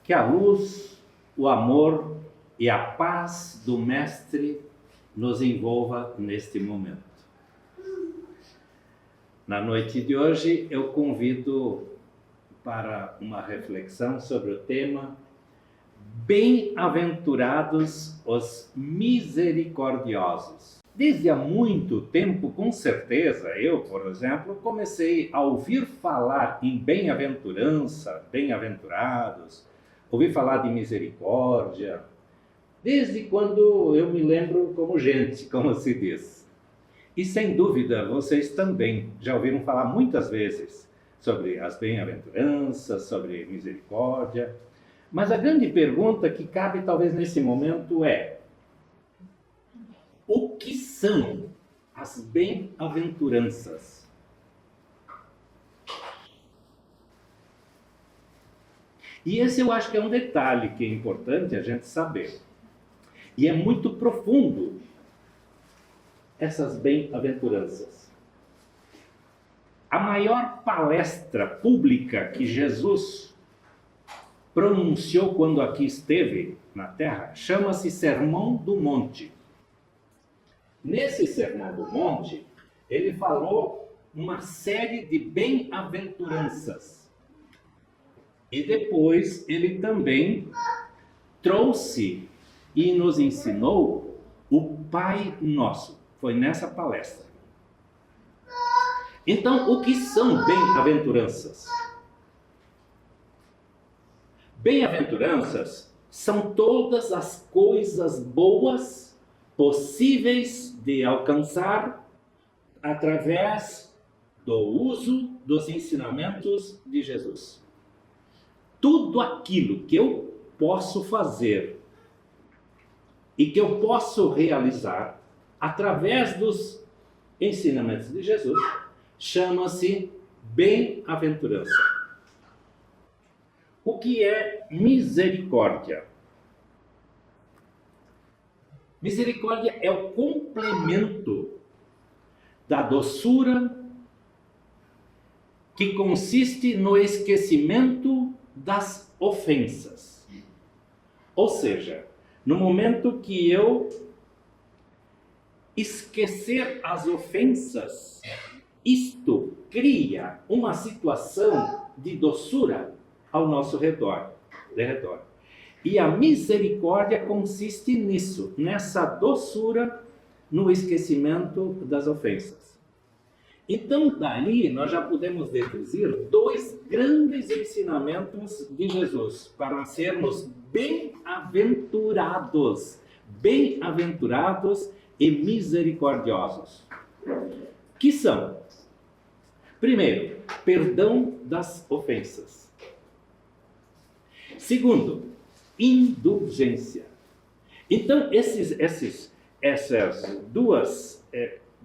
Que a luz, o amor e a paz do Mestre nos envolva neste momento. Na noite de hoje, eu convido para uma reflexão sobre o tema Bem-aventurados os misericordiosos. Desde há muito tempo, com certeza, eu, por exemplo, comecei a ouvir falar em bem-aventurança, bem-aventurados, ouvi falar de misericórdia, desde quando eu me lembro como gente, como se diz. E sem dúvida, vocês também já ouviram falar muitas vezes sobre as bem-aventuranças, sobre misericórdia. Mas a grande pergunta que cabe talvez nesse momento é: o que são as bem-aventuranças? E esse eu acho que é um detalhe que é importante a gente saber. E é muito profundo essas bem-aventuranças. A maior palestra pública que Jesus pronunciou quando aqui esteve na Terra chama-se Sermão do Monte. Nesse Sermão do Monte, ele falou uma série de bem-aventuranças. E depois ele também trouxe e nos ensinou o Pai Nosso. Foi nessa palestra. Então, o que são bem-aventuranças? Bem-aventuranças são todas as coisas boas possíveis de alcançar através do uso dos ensinamentos de Jesus. Tudo aquilo que eu posso fazer e que eu posso realizar através dos ensinamentos de Jesus chama-se bem-aventurança. O que é misericórdia? Misericórdia é o complemento da doçura que consiste no esquecimento das ofensas. Ou seja, no momento que eu esquecer as ofensas, isto cria uma situação de doçura ao nosso redor. E a misericórdia consiste nisso, nessa doçura, no esquecimento das ofensas. Então, daí, nós já podemos deduzir dois grandes ensinamentos de Jesus para sermos bem-aventurados e misericordiosos. Que são? Primeiro, perdão das ofensas. Segundo, indulgência. Então, essas duas,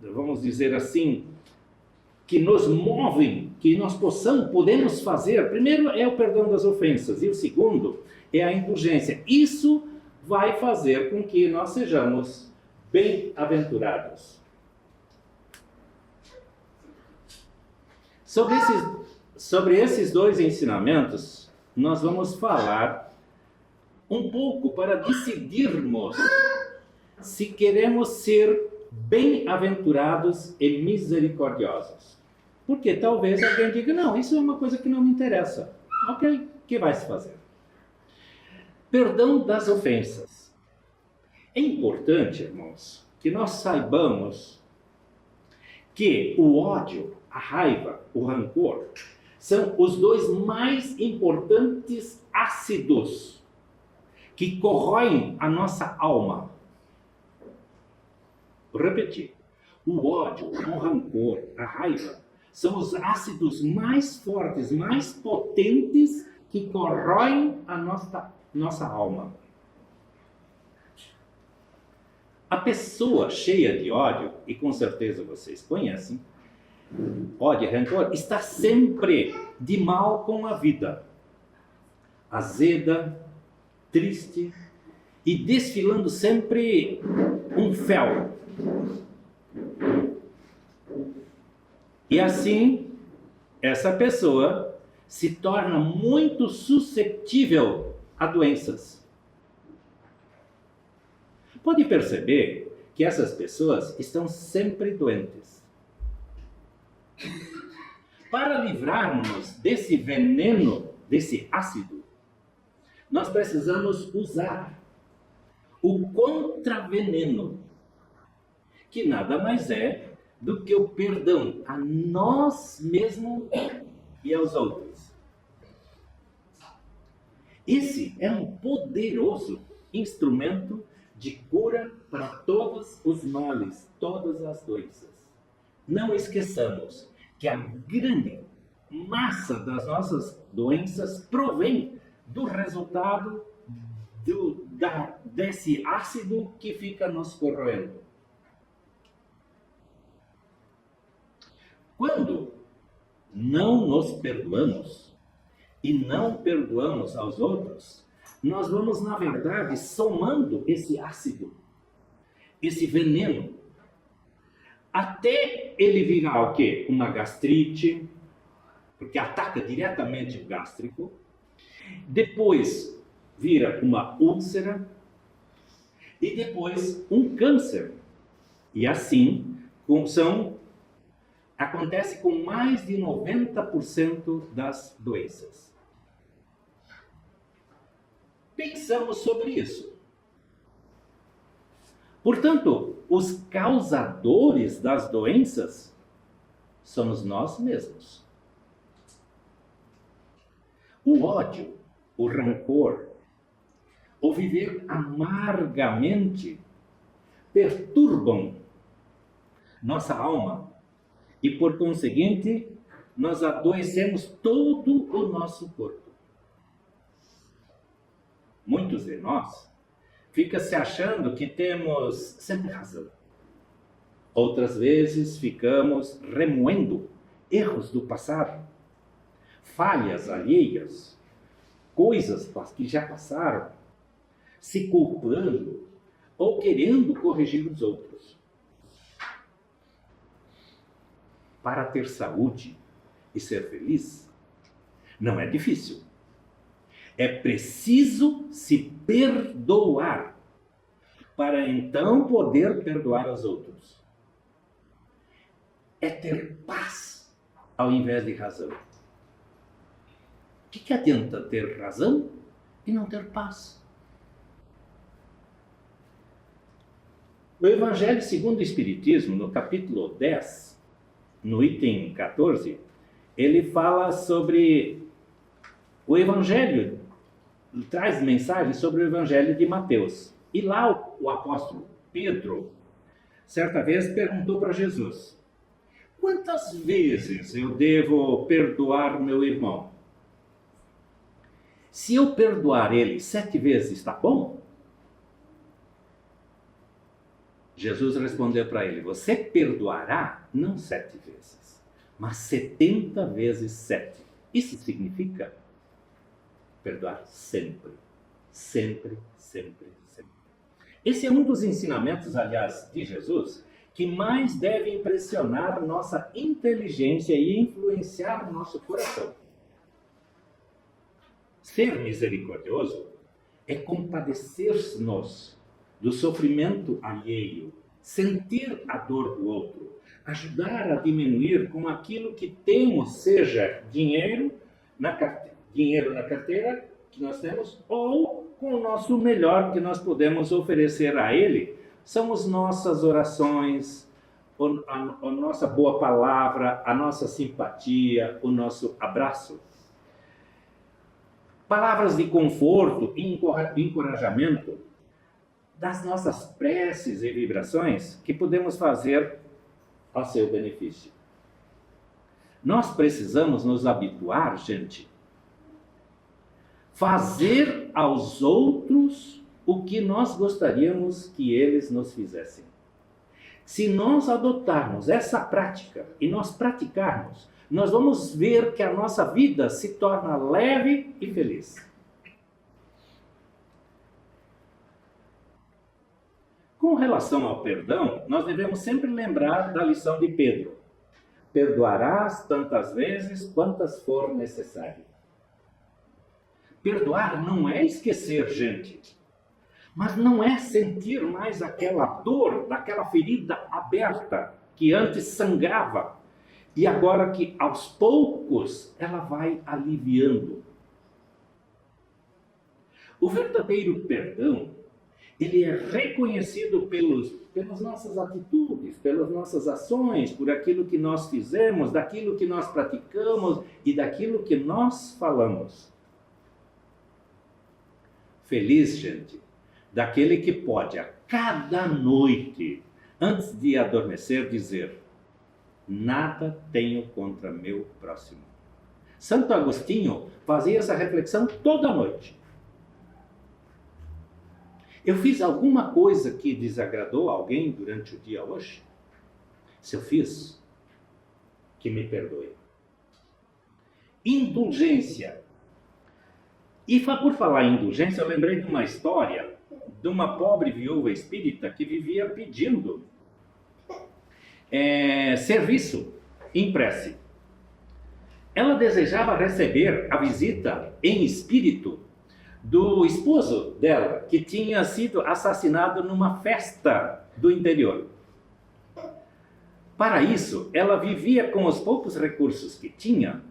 vamos dizer assim, que nos movem, que nós podemos fazer, primeiro é o perdão das ofensas, e o segundo é a indulgência. Isso vai fazer com que nós sejamos bem-aventurados. Sobre esses dois ensinamentos, nós vamos falar um pouco para decidirmos se queremos ser bem-aventurados e misericordiosos. Porque talvez alguém diga, não, isso é uma coisa que não me interessa. Ok, o que vai se fazer? Perdão das ofensas. É importante, irmãos, que nós saibamos que o ódio, a raiva, o rancor, são os dois mais importantes ácidos que corroem a nossa alma. Vou repetir. O ódio, o rancor, a raiva são os ácidos mais fortes, mais potentes que corroem a nossa alma. A pessoa cheia de ódio, e com certeza vocês conhecem, ódio e rancor, está sempre de mal com a vida. Azeda, triste e desfilando sempre um fel. E assim, essa pessoa se torna muito suscetível a doenças. Pode perceber que essas pessoas estão sempre doentes. Para livrarmos desse veneno, desse ácido, nós precisamos usar o contraveneno, que nada mais é do que o perdão a nós mesmos e aos outros. Esse é um poderoso instrumento de cura para todos os males, todas as doenças. Não esqueçamos que a grande massa das nossas doenças provém do resultado desse ácido que fica nos corroendo. Quando não nos perdoamos e não perdoamos aos outros, nós vamos, na verdade, somando esse ácido, esse veneno, até ele virar o quê? Uma gastrite, porque ataca diretamente o gástrico. Depois vira uma úlcera e depois um câncer. E assim acontece com mais de 90% das doenças. Pensamos sobre isso. Portanto, os causadores das doenças somos nós mesmos. O ódio, o rancor, o viver amargamente perturbam nossa alma e, por conseguinte, nós adoecemos todo o nosso corpo. Muitos de nós ficam se achando que temos sempre razão. Outras vezes ficamos remoendo erros do passado, falhas alheias, coisas que já passaram, se culpando ou querendo corrigir os outros. Para ter saúde e ser feliz, não é difícil. É preciso se perdoar para então poder perdoar os outros. É ter paz ao invés de razão. O que adianta ter razão e não ter paz? No Evangelho segundo o Espiritismo, no capítulo 10, no item 14, ele fala sobre o Evangelho, traz mensagem sobre o Evangelho de Mateus. E lá o apóstolo Pedro, certa vez, perguntou para Jesus: quantas vezes eu devo perdoar meu irmão? Se eu perdoar ele 7 vezes, está bom? Jesus respondeu para ele: você perdoará não 7 vezes, mas 70 vezes 7. Isso significa perdoar sempre, sempre, sempre, sempre. Esse é um dos ensinamentos, aliás, de Jesus, que mais deve impressionar nossa inteligência e influenciar nosso coração. Ser misericordioso é compadecer-nos do sofrimento alheio, sentir a dor do outro, ajudar a diminuir com aquilo que temos, seja dinheiro na carteira que nós temos, ou com o nosso melhor que nós podemos oferecer a Ele. São as nossas orações, a nossa boa palavra, a nossa simpatia, o nosso abraço. Palavras de conforto e encorajamento das nossas preces e vibrações que podemos fazer ao seu benefício. Nós precisamos nos habituar, gente, fazer aos outros o que nós gostaríamos que eles nos fizessem. Se nós adotarmos essa prática e nós praticarmos, nós vamos ver que a nossa vida se torna leve e feliz. Com relação ao perdão, nós devemos sempre lembrar da lição de Pedro: perdoarás tantas vezes quantas for necessário. Perdoar não é esquecer, gente. Mas não é sentir mais aquela dor, daquela ferida aberta que antes sangrava e agora que aos poucos ela vai aliviando. O verdadeiro perdão, ele é reconhecido pelas nossas atitudes, pelas nossas ações, por aquilo que nós fizemos, daquilo que nós praticamos e daquilo que nós falamos. Feliz, gente, daquele que pode a cada noite, antes de adormecer, dizer: nada tenho contra meu próximo. Santo Agostinho fazia essa reflexão toda noite. Eu fiz alguma coisa que desagradou alguém durante o dia hoje? Se eu fiz, que me perdoe. Indulgência. E por falar em indulgência, eu lembrei de uma história de uma pobre viúva espírita que vivia pedindo serviço em prece. Ela desejava receber a visita em espírito do esposo dela, que tinha sido assassinado numa festa do interior. Para isso, ela vivia com os poucos recursos que tinha,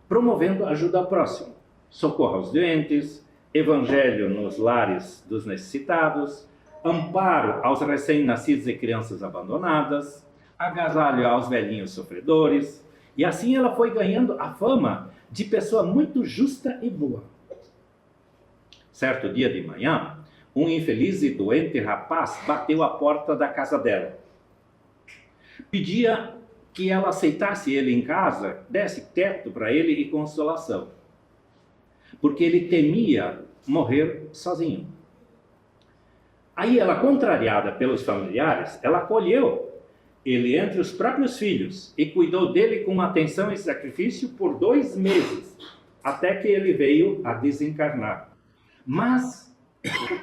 promovendo ajuda ao próximo, socorro aos doentes, evangelho nos lares dos necessitados, amparo aos recém-nascidos e crianças abandonadas, agasalho aos velhinhos sofredores, e assim ela foi ganhando a fama de pessoa muito justa e boa. Certo dia de manhã, um infeliz e doente rapaz bateu à porta da casa dela. Pedia que ela aceitasse ele em casa, desse teto para ele e consolação, porque ele temia morrer sozinho. Aí ela, contrariada pelos familiares, ela acolheu ele entre os próprios filhos e cuidou dele com atenção e sacrifício por 2 meses, até que ele veio a desencarnar, mas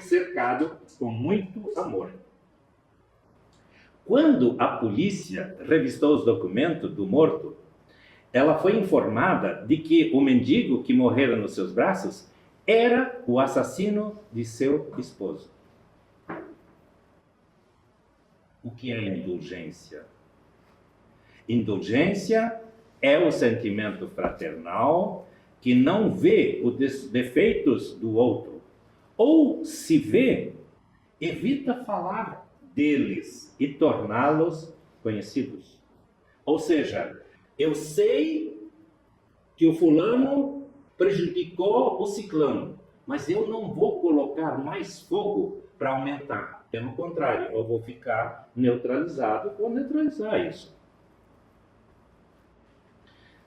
cercado com muito amor. Quando a polícia revistou os documentos do morto, ela foi informada de que o mendigo que morrera nos seus braços era o assassino de seu esposo. O que é indulgência? Indulgência é o sentimento fraternal que não vê os defeitos do outro, ou se vê, evita falar deles e torná-los conhecidos. Ou seja, eu sei que o fulano prejudicou o ciclano, mas eu não vou colocar mais fogo para aumentar. Pelo contrário, eu vou ficar neutralizado, vou neutralizar isso.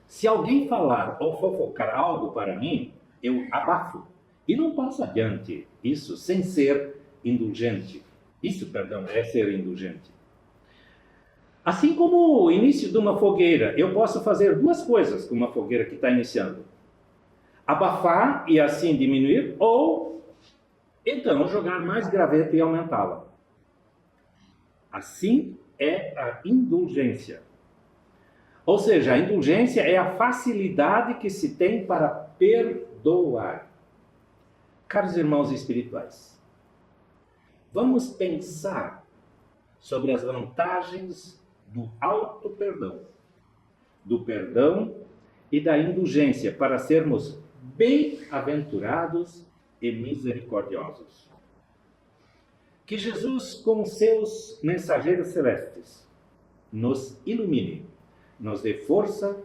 Se alguém falar ou fofocar algo para mim, eu abafo e não passo adiante isso sem ser indulgente. Isso, perdão, é ser indulgente. Assim como o início de uma fogueira, eu posso fazer 2 coisas com uma fogueira que está iniciando. Abafar e assim diminuir, ou então jogar mais graveto e aumentá-la. Assim é a indulgência. Ou seja, a indulgência é a facilidade que se tem para perdoar. Caros irmãos espirituais, vamos pensar sobre as vantagens do auto-perdão, do perdão e da indulgência para sermos bem-aventurados e misericordiosos. Que Jesus, com seus mensageiros celestes, nos ilumine, nos dê força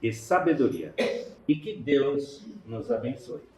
e sabedoria, e que Deus nos abençoe.